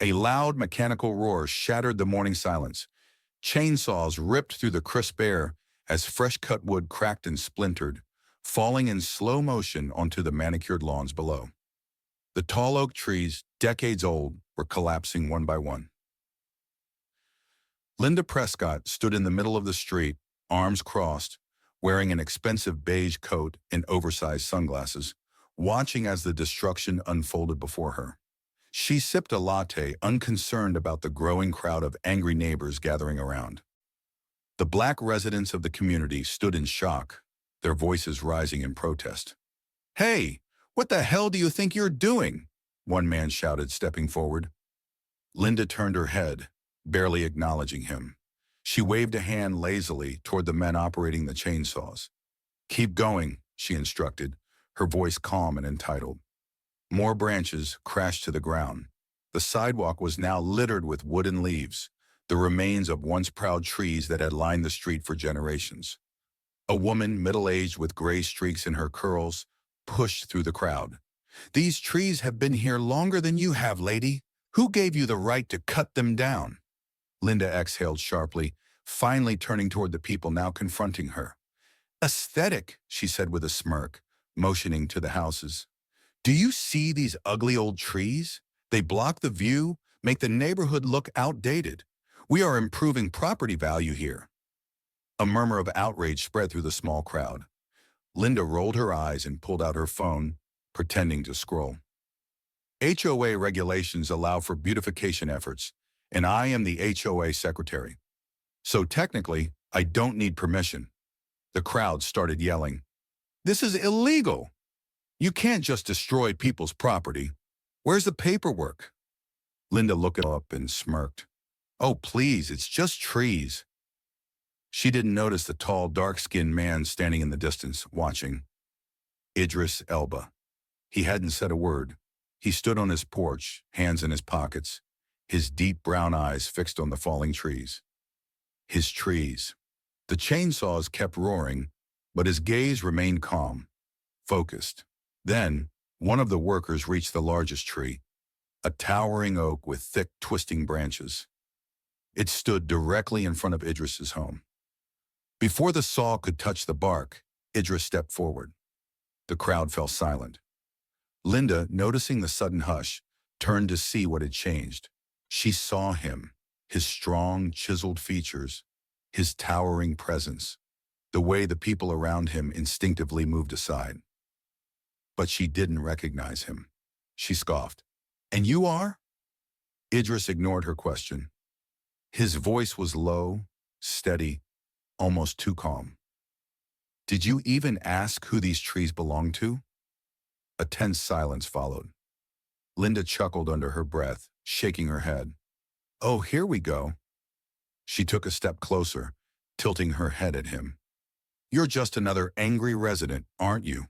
A loud mechanical roar shattered the morning silence. Chainsaws ripped through the crisp air as fresh-cut wood cracked and splintered, falling in slow motion onto the manicured lawns below. The tall oak trees, decades old, were collapsing one by one. Linda Prescott stood in the middle of the street, arms crossed, wearing an expensive beige coat and oversized sunglasses, watching as the destruction unfolded before her. She sipped a latte, unconcerned about the growing crowd of angry neighbors gathering around. The black residents of the community stood in shock, their voices rising in protest. "Hey, what the hell do you think you're doing?" one man shouted, stepping forward. Linda turned her head, barely acknowledging him. She waved a hand lazily toward the men operating the chainsaws. "Keep going," she instructed, her voice calm and entitled. More branches crashed to the ground. The sidewalk was now littered with wooden leaves, the remains of once proud trees that had lined the street for generations. A woman, middle-aged with gray streaks in her curls, pushed through the crowd. "These trees have been here longer than you have, lady. Who gave you the right to cut them down?" Linda exhaled sharply, finally turning toward the people now confronting her. "Aesthetic," she said with a smirk, motioning to the houses. "Do you see these ugly old trees? They block the view, make the neighborhood look outdated. We are improving property value here." A murmur of outrage spread through the small crowd. Linda rolled her eyes and pulled out her phone, pretending to scroll. HOA regulations allow for beautification efforts, and I am the HOA secretary. So technically, I don't need permission. The crowd started yelling. "This is illegal! You can't just destroy people's property. Where's the paperwork?" Linda looked up and smirked. "Oh, please, it's just trees." She didn't notice the tall, dark-skinned man standing in the distance, watching. Idris Elba. He hadn't said a word. He stood on his porch, hands in his pockets, his deep brown eyes fixed on the falling trees. His trees. The chainsaws kept roaring, but his gaze remained calm, focused. Then, one of the workers reached the largest tree, a towering oak with thick, twisting branches. It stood directly in front of Idris's home. Before the saw could touch the bark, Idris stepped forward. The crowd fell silent. Linda, noticing the sudden hush, turned to see what had changed. She saw him, his strong, chiseled features, his towering presence, the way the people around him instinctively moved aside. But she didn't recognize him. She scoffed. "And you are?" Idris ignored her question. His voice was low, steady, almost too calm. "Did you even ask who these trees belong to?" A tense silence followed. Linda chuckled under her breath, shaking her head. "Oh, here we go." She took a step closer, tilting her head at him. "You're just another angry resident, aren't you?"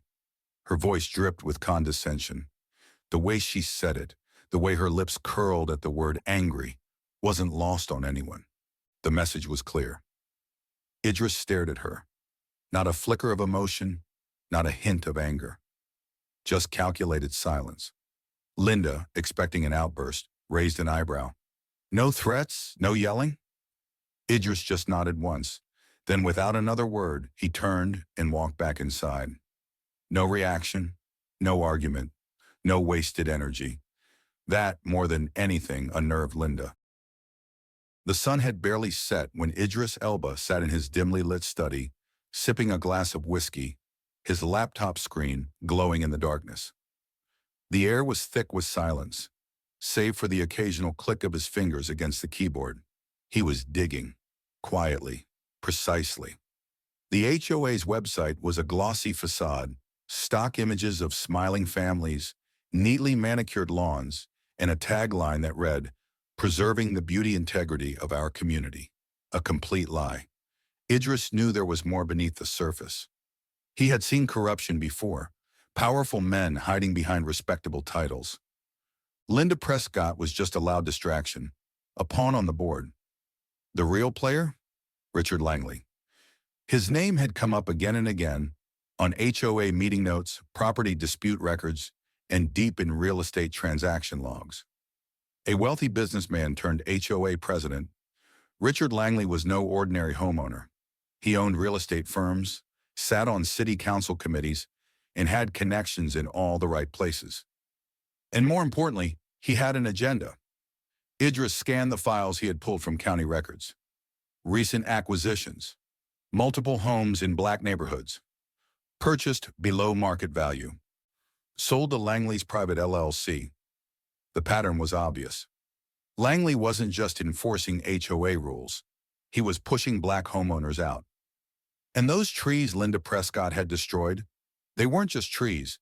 Her voice dripped with condescension. The way she said it, the way her lips curled at the word angry, wasn't lost on anyone. The message was clear. Idris stared at her. Not a flicker of emotion, not a hint of anger. Just calculated silence. Linda, expecting an outburst, raised an eyebrow. "No threats? No yelling?" Idris just nodded once. Then, without another word, he turned and walked back inside. No reaction, no argument, no wasted energy. That, more than anything, unnerved Linda. The sun had barely set when Idris Elba sat in his dimly lit study, sipping a glass of whiskey, his laptop screen glowing in the darkness. The air was thick with silence, save for the occasional click of his fingers against the keyboard. He was digging, quietly, precisely. The HOA's website was a glossy facade, stock images of smiling families, neatly manicured lawns, and a tagline that read, "Preserving the beauty integrity of our community." A complete lie. Idris knew there was more beneath the surface. He had seen corruption before, powerful men hiding behind respectable titles. Linda Prescott was just a loud distraction, a pawn on the board. The real player? Richard Langley. His name had come up again and again, on HOA meeting notes, property dispute records, and deep in real estate transaction logs. A wealthy businessman turned HOA president, Richard Langley was no ordinary homeowner. He owned real estate firms, sat on city council committees, and had connections in all the right places. And more importantly, he had an agenda. Idris scanned the files he had pulled from county records. Recent acquisitions, multiple homes in black neighborhoods, purchased below market value, sold to Langley's private LLC. The pattern was obvious. Langley wasn't just enforcing HOA rules. He was pushing black homeowners out. And those trees Linda Prescott had destroyed, they weren't just trees.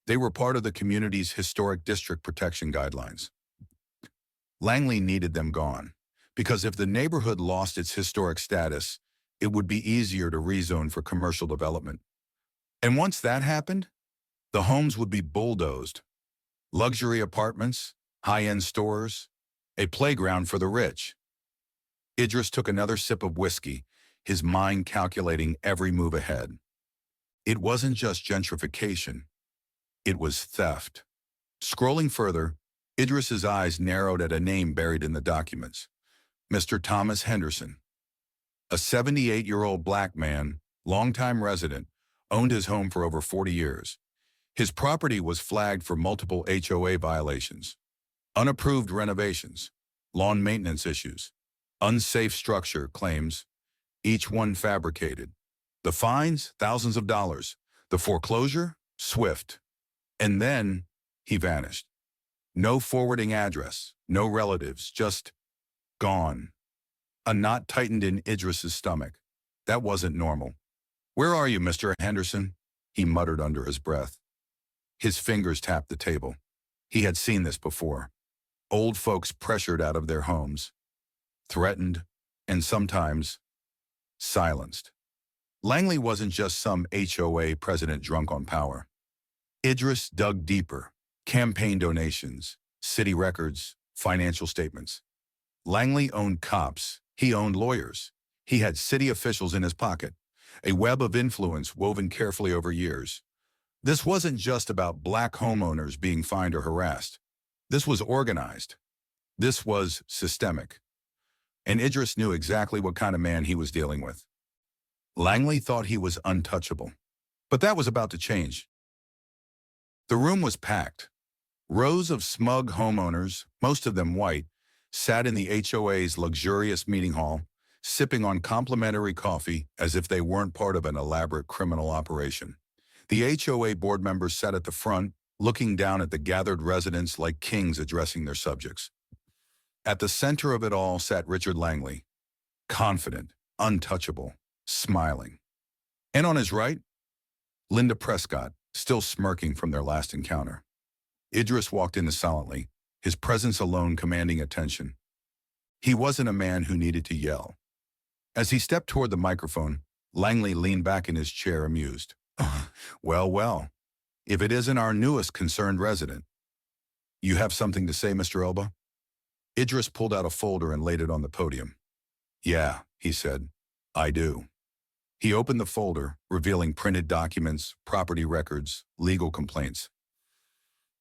They were part of the community's historic district protection guidelines. Langley needed them gone, because if the neighborhood lost its historic status, it would be easier to rezone for commercial development. And once that happened, the homes would be bulldozed. Luxury apartments, high-end stores, a playground for the rich. Idris took another sip of whiskey, his mind calculating every move ahead. It wasn't just gentrification. It was theft. Scrolling further, Idris's eyes narrowed at a name buried in the documents. Mr. Thomas Henderson. A 78-year-old black man, longtime resident, owned his home for over 40 years. His property was flagged for multiple HOA violations, unapproved renovations, lawn maintenance issues, unsafe structure claims, each one fabricated. The fines, thousands of dollars. The foreclosure, swift. And then he vanished. No forwarding address, no relatives, just gone. A knot tightened in Idris's stomach. That wasn't normal. "Where are you, Mr. Henderson?" he muttered under his breath. His fingers tapped the table. He had seen this before. Old folks pressured out of their homes, threatened, and sometimes silenced. Langley wasn't just some HOA president drunk on power. Idris dug deeper. Campaign donations, city records, financial statements. Langley owned cops. He owned lawyers. He had city officials in his pocket, a web of influence woven carefully over years. This wasn't just about black homeowners being fined or harassed. This was organized. This was systemic. And Idris knew exactly what kind of man he was dealing with. Langley thought he was untouchable. But that was about to change. The room was packed. Rows of smug homeowners, most of them white, sat in the HOA's luxurious meeting hall, sipping on complimentary coffee as if they weren't part of an elaborate criminal operation. The HOA board members sat at the front, looking down at the gathered residents like kings addressing their subjects. At the center of it all sat Richard Langley, confident, untouchable, smiling. And on his right, Linda Prescott, still smirking from their last encounter. Idris walked in silently, his presence alone commanding attention. He wasn't a man who needed to yell. As he stepped toward the microphone, Langley leaned back in his chair, amused. Well, well, if it isn't our newest concerned resident. You have something to say, Mr. Elba? Idris pulled out a folder and laid it on the podium. Yeah, he said, I do. He opened the folder, revealing printed documents, property records, legal complaints.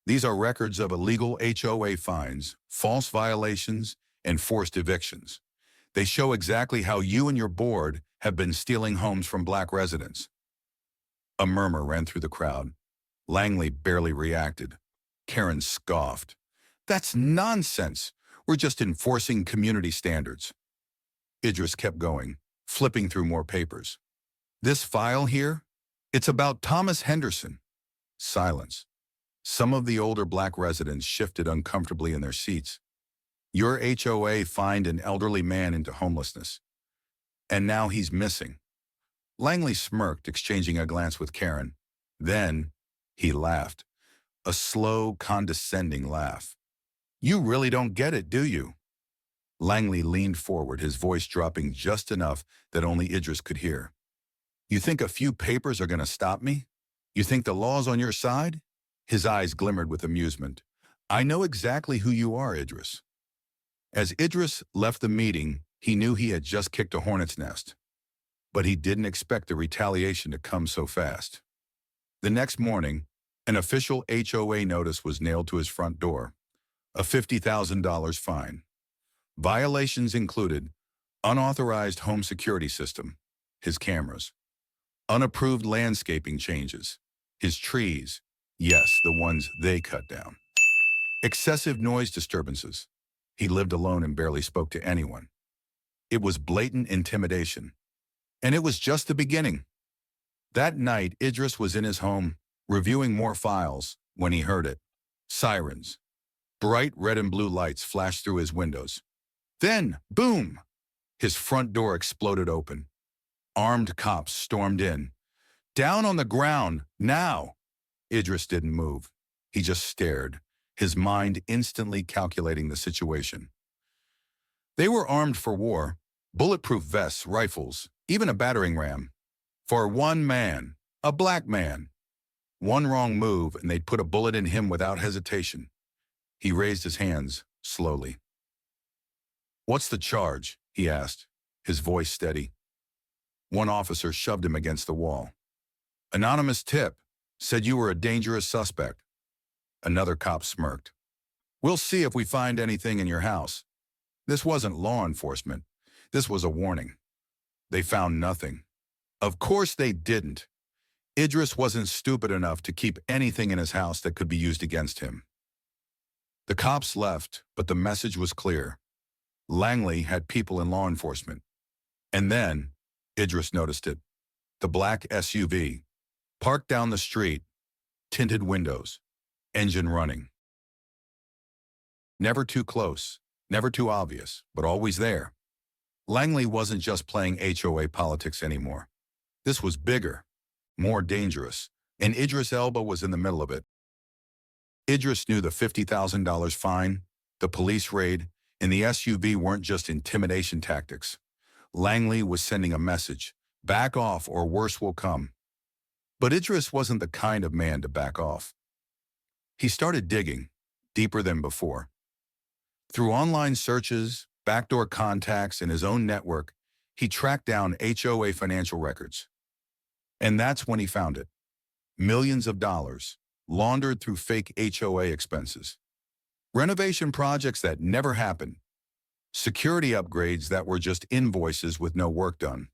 These are records of illegal HOA fines, false violations, and forced evictions. They show exactly how you and your board have been stealing homes from black residents. A murmur ran through the crowd. Langley barely reacted. Karen scoffed. That's nonsense. We're just enforcing community standards. Idris kept going, flipping through more papers. This file here, it's about Thomas Henderson. Silence. Some of the older black residents shifted uncomfortably in their seats. Your HOA fined an elderly man into homelessness. And now he's missing. Langley smirked, exchanging a glance with Karen. Then he laughed. A slow, condescending laugh. You really don't get it, do you? Langley leaned forward, his voice dropping just enough that only Idris could hear. You think a few papers are going to stop me? You think the law's on your side? His eyes glimmered with amusement. I know exactly who you are, Idris. As Idris left the meeting, he knew he had just kicked a hornet's nest. But he didn't expect the retaliation to come so fast. The next morning, an official HOA notice was nailed to his front door. a $50,000 fine. Violations included unauthorized home security system, his cameras, unapproved landscaping changes, his trees, yes, the ones they cut down, excessive noise disturbances. He lived alone and barely spoke to anyone. It was blatant intimidation. And it was just the beginning. That night, Idris was in his home, reviewing more files, when he heard it. Sirens. Bright red and blue lights flashed through his windows. Then, boom! His front door exploded open. Armed cops stormed in. Down on the ground, now! Idris didn't move. He just stared, his mind instantly calculating the situation. They were armed for war, bulletproof vests, rifles, even a battering ram. For one man, a black man. One wrong move and they'd put a bullet in him without hesitation. He raised his hands, slowly. "What's the charge?" he asked, his voice steady. One officer shoved him against the wall. "Anonymous tip, said you were a dangerous suspect." Another cop smirked. "We'll see if we find anything in your house." This wasn't law enforcement. This was a warning. They found nothing. Of course they didn't. Idris wasn't stupid enough to keep anything in his house that could be used against him. The cops left, but the message was clear. Langley had people in law enforcement. And then, Idris noticed it. The black SUV, parked down the street, tinted windows, engine running. Never too close, never too obvious, but always there. Langley wasn't just playing HOA politics anymore. This was bigger, more dangerous, and Idris Elba was in the middle of it. Idris knew the $50,000 fine, the police raid, and the SUV weren't just intimidation tactics. Langley was sending a message: back off or worse will come. But Idris wasn't the kind of man to back off. He started digging, deeper than before. Through online searches, backdoor contacts, and his own network, he tracked down HOA financial records. And that's when he found it. Millions of dollars, laundered through fake HOA expenses. Renovation projects that never happened. Security upgrades that were just invoices with no work done.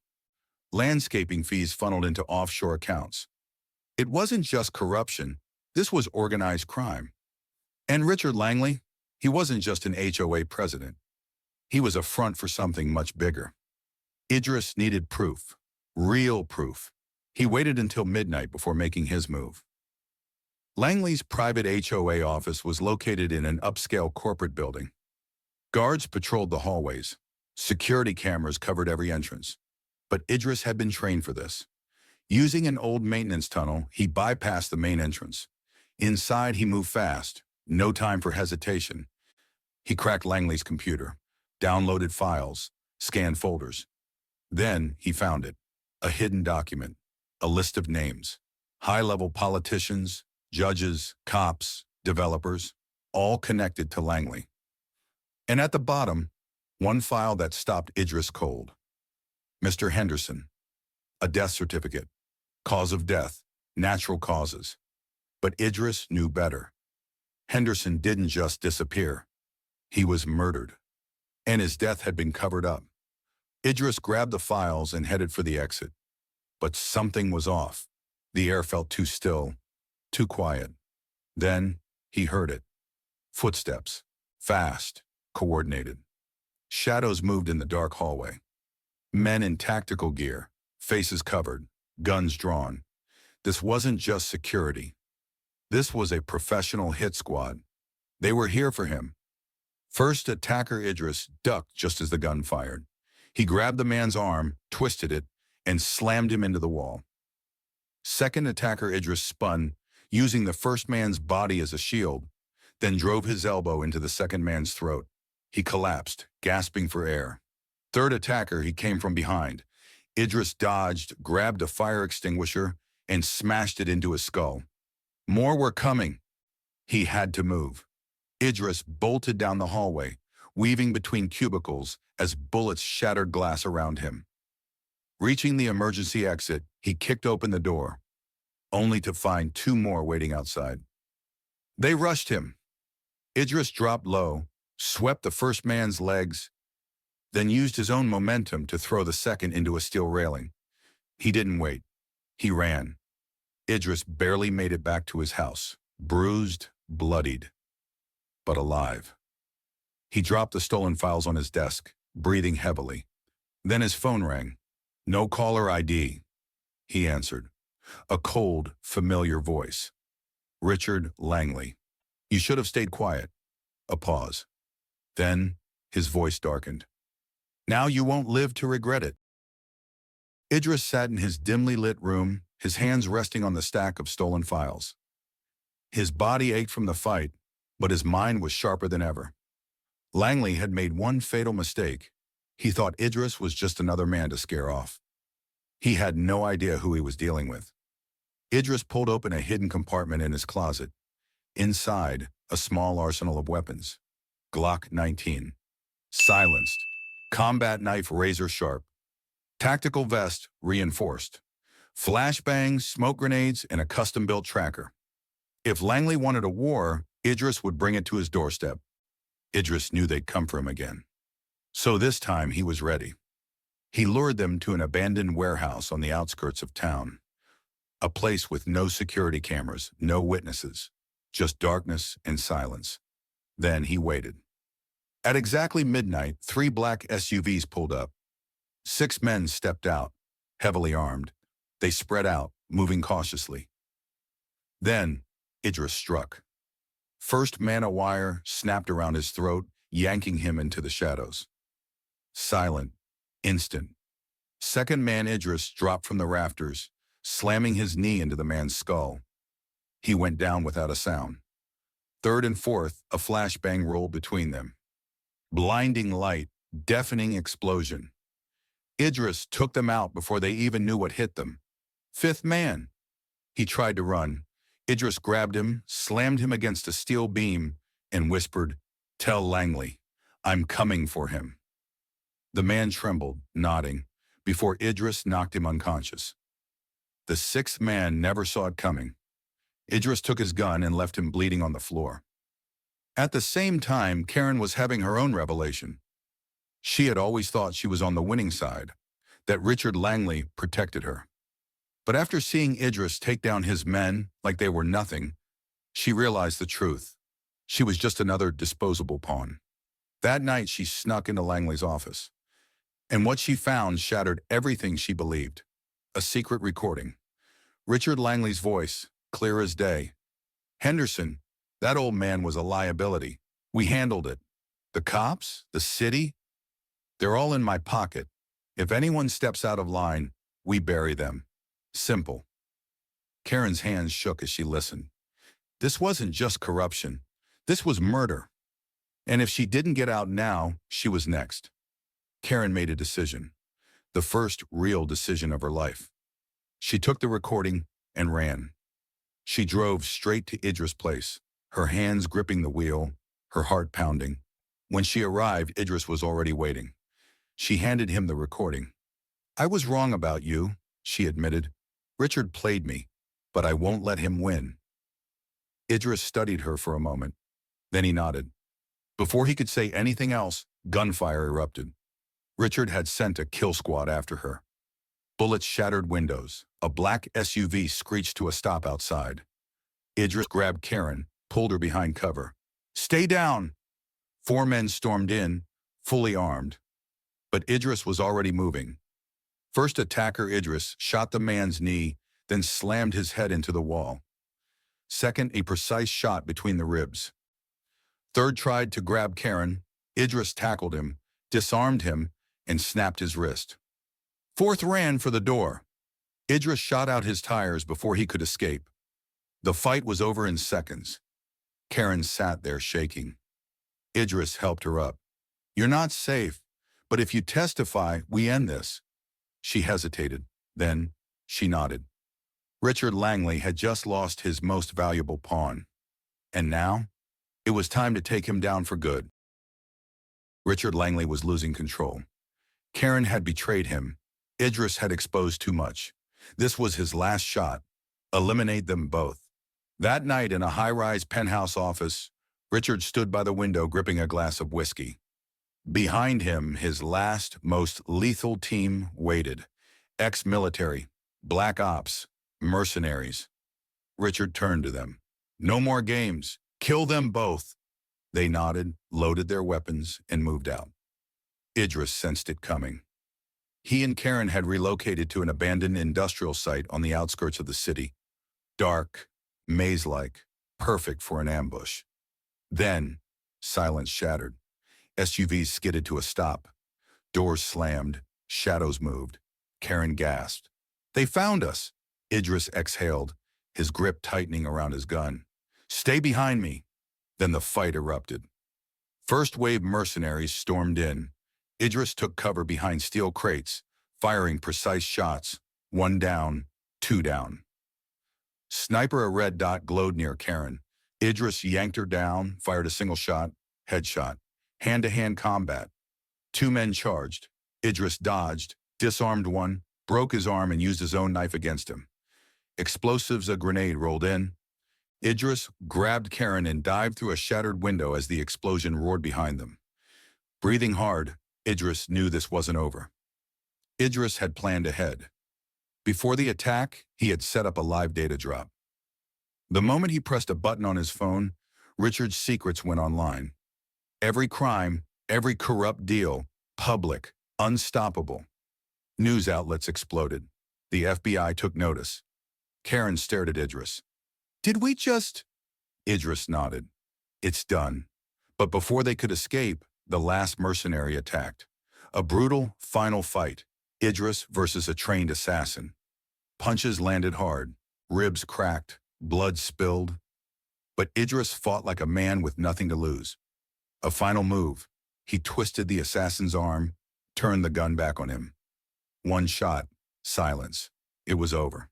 Landscaping fees funneled into offshore accounts. It wasn't just corruption, this was organized crime. And Richard Langley, he wasn't just an HOA president. He was a front for something much bigger. Idris needed proof, real proof. He waited until midnight before making his move. Langley's private HOA office was located in an upscale corporate building. Guards patrolled the hallways. Security cameras covered every entrance. But Idris had been trained for this. Using an old maintenance tunnel, he bypassed the main entrance. Inside, he moved fast. No time for hesitation. He cracked Langley's computer, downloaded files, scanned folders. Then he found it, a hidden document, a list of names, high-level politicians, judges, cops, developers, all connected to Langley. And at the bottom, one file that stopped Idris cold. Mr. Henderson, a death certificate, cause of death, natural causes. But Idris knew better. Henderson didn't just disappear. He was murdered. And his death had been covered up. Idris grabbed the files and headed for the exit. But something was off. The air felt too still, too quiet. Then he heard it. Footsteps, fast, coordinated. Shadows moved in the dark hallway. Men in tactical gear, faces covered, guns drawn. This wasn't just security. This was a professional hit squad. They were here for him. First attacker Idris ducked just as the gun fired. He grabbed the man's arm, twisted it, and slammed him into the wall. Second attacker Idris spun, using the first man's body as a shield, then drove his elbow into the second man's throat. He collapsed, gasping for air. Third attacker, he came from behind. Idris dodged, grabbed a fire extinguisher, and smashed it into his skull. More were coming. He had to move. Idris bolted down the hallway, weaving between cubicles as bullets shattered glass around him. Reaching the emergency exit, he kicked open the door, only to find two more waiting outside. They rushed him. Idris dropped low, swept the first man's legs, then used his own momentum to throw the second into a steel railing. He didn't wait. He ran. Idris barely made it back to his house, bruised, bloodied, but alive. He dropped the stolen files on his desk, breathing heavily. Then his phone rang. "No caller ID," he answered. A cold, familiar voice. "Richard Langley. You should have stayed quiet." A pause. Then his voice darkened. "Now you won't live to regret it." Idris sat in his dimly lit room, his hands resting on the stack of stolen files. His body ached from the fight, but his mind was sharper than ever. Langley had made one fatal mistake. He thought Idris was just another man to scare off. He had no idea who he was dealing with. Idris pulled open a hidden compartment in his closet. Inside, a small arsenal of weapons. Glock 19. Silenced. Combat knife razor sharp. Tactical vest reinforced. Flashbangs, smoke grenades, and a custom-built tracker. If Langley wanted a war, Idris would bring it to his doorstep. Idris knew they'd come for him again. So this time he was ready. He lured them to an abandoned warehouse on the outskirts of town. A place with no security cameras, no witnesses, just darkness and silence. Then he waited. At exactly midnight, 3 black SUVs pulled up. 6 men stepped out, heavily armed. They spread out, moving cautiously. Then Idris struck. First man, a wire snapped around his throat, yanking him into the shadows. Silent, instant. Second man, Idris dropped from the rafters, slamming his knee into the man's skull. He went down without a sound. Third and fourth, a flashbang rolled between them. Blinding light, deafening explosion. Idris took them out before they even knew what hit them. Fifth man. He tried to run. Idris grabbed him, slammed him against a steel beam, and whispered, "Tell Langley, I'm coming for him." The man trembled, nodding, before Idris knocked him unconscious. The 6th man never saw it coming. Idris took his gun and left him bleeding on the floor. At the same time, Karen was having her own revelation. She had always thought she was on the winning side, that Richard Langley protected her. But after seeing Idris take down his men like they were nothing, she realized the truth. She was just another disposable pawn. That night, she snuck into Langley's office. And what she found shattered everything she believed. A secret recording. Richard Langley's voice, clear as day. "Henderson, that old man was a liability. We handled it. The cops, the city, they're all in my pocket. If anyone steps out of line, we bury them. Simple." Karen's hands shook as she listened. This wasn't just corruption. This was murder. And if she didn't get out now, she was next. Karen made a decision. The first real decision of her life. She took the recording and ran. She drove straight to Idris' place, her hands gripping the wheel, her heart pounding. When she arrived, Idris was already waiting. She handed him the recording. "I was wrong about you," she admitted. "Richard played me, but I won't let him win." Idris studied her for a moment. Then he nodded. Before he could say anything else, gunfire erupted. Richard had sent a kill squad after her. Bullets shattered windows. A black SUV screeched to a stop outside. Idris grabbed Karen, pulled her behind cover. "Stay down!" 4 men stormed in, fully armed. But Idris was already moving. First attacker Idris shot the man's knee, then slammed his head into the wall. Second, a precise shot between the ribs. Third tried to grab Karen. Idris tackled him, disarmed him, and snapped his wrist. Fourth ran for the door. Idris shot out his tires before he could escape. The fight was over in seconds. Karen sat there shaking. Idris helped her up. "You're not safe, but if you testify, we end this." She hesitated. Then she nodded. Richard Langley had just lost his most valuable pawn. And now, it was time to take him down for good. Richard Langley was losing control. Karen had betrayed him. Idris had exposed too much. This was his last shot. Eliminate them both. That night in a high-rise penthouse office, Richard stood by the window gripping a glass of whiskey. Behind him, his last, most lethal team waited. Ex-military, black ops, mercenaries. Richard turned to them. No more games. Kill them both. They nodded, loaded their weapons, and moved out. Idris sensed it coming. He and Karen had relocated to an abandoned industrial site on the outskirts of the city. Dark, maze-like, perfect for an ambush. Then, silence shattered. SUVs skidded to a stop. Doors slammed. Shadows moved. Karen gasped. They found us! Idris exhaled, his grip tightening around his gun. Stay behind me! Then the fight erupted. First-wave mercenaries stormed in. Idris took cover behind steel crates, firing precise shots. 1 down, 2 down. Sniper, a red dot glowed near Karen. Idris yanked her down, fired a single shot, headshot. Hand-to-hand combat. 2 men charged. Idris dodged, disarmed one, broke his arm and used his own knife against him. Explosives, a grenade rolled in. Idris grabbed Karen and dived through a shattered window as the explosion roared behind them. Breathing hard, Idris knew this wasn't over. Idris had planned ahead. Before the attack, he had set up a live data drop. The moment he pressed a button on his phone, Richard's secrets went online. Every crime, every corrupt deal, public, unstoppable. News outlets exploded. The FBI took notice. Karen stared at Idris. Did we just... Idris nodded. It's done. But before they could escape, the last mercenary attacked. A brutal, final fight. Idris versus a trained assassin. Punches landed hard. Ribs cracked. Blood spilled. But Idris fought like a man with nothing to lose. A final move. He twisted the assassin's arm, turned the gun back on him. 1 shot. Silence. It was over.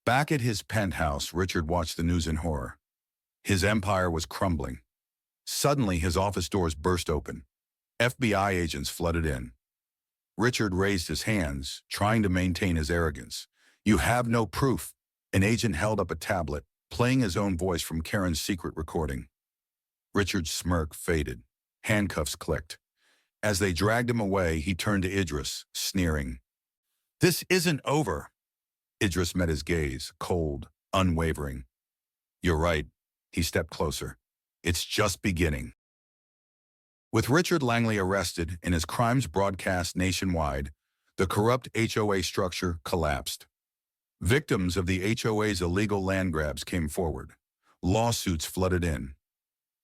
Back at his penthouse, Richard watched the news in horror. His empire was crumbling. Suddenly, his office doors burst open. FBI agents flooded in. Richard raised his hands, trying to maintain his arrogance. You have no proof. An agent held up a tablet, playing his own voice from Karen's secret recording. Richard's smirk faded. Handcuffs clicked. As they dragged him away, he turned to Idris, sneering. This isn't over. Idris met his gaze, cold, unwavering. You're right. He stepped closer. It's just beginning. With Richard Langley arrested and his crimes broadcast nationwide, the corrupt HOA structure collapsed. Victims of the HOA's illegal land grabs came forward. Lawsuits flooded in.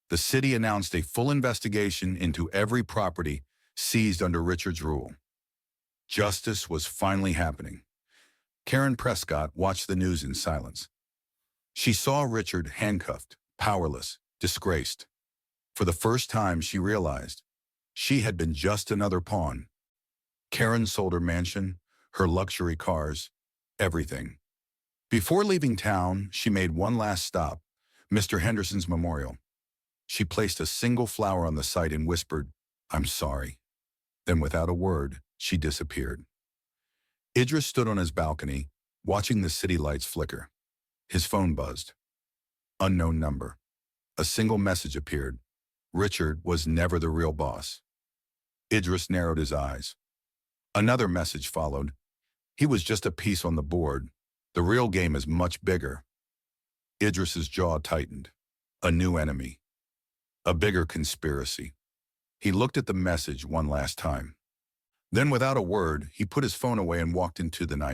The city announced a full investigation into every property seized under Richard's rule. Justice was finally happening. Karen Prescott watched the news in silence. She saw Richard handcuffed, powerless, disgraced. For the first time, she realized she had been just another pawn. Karen sold her mansion, her luxury cars, everything. Before leaving town, she made one last stop, Mr. Henderson's memorial. She placed a single flower on the site and whispered, I'm sorry. Then without a word, she disappeared. Idris stood on his balcony, watching the city lights flicker. His phone buzzed. Unknown number. A single message appeared. Richard was never the real boss. Idris narrowed his eyes. Another message followed. He was just a piece on the board. The real game is much bigger. Idris's jaw tightened. A new enemy. A bigger conspiracy. He looked at the message one last time. Then, without a word, he put his phone away and walked into the night.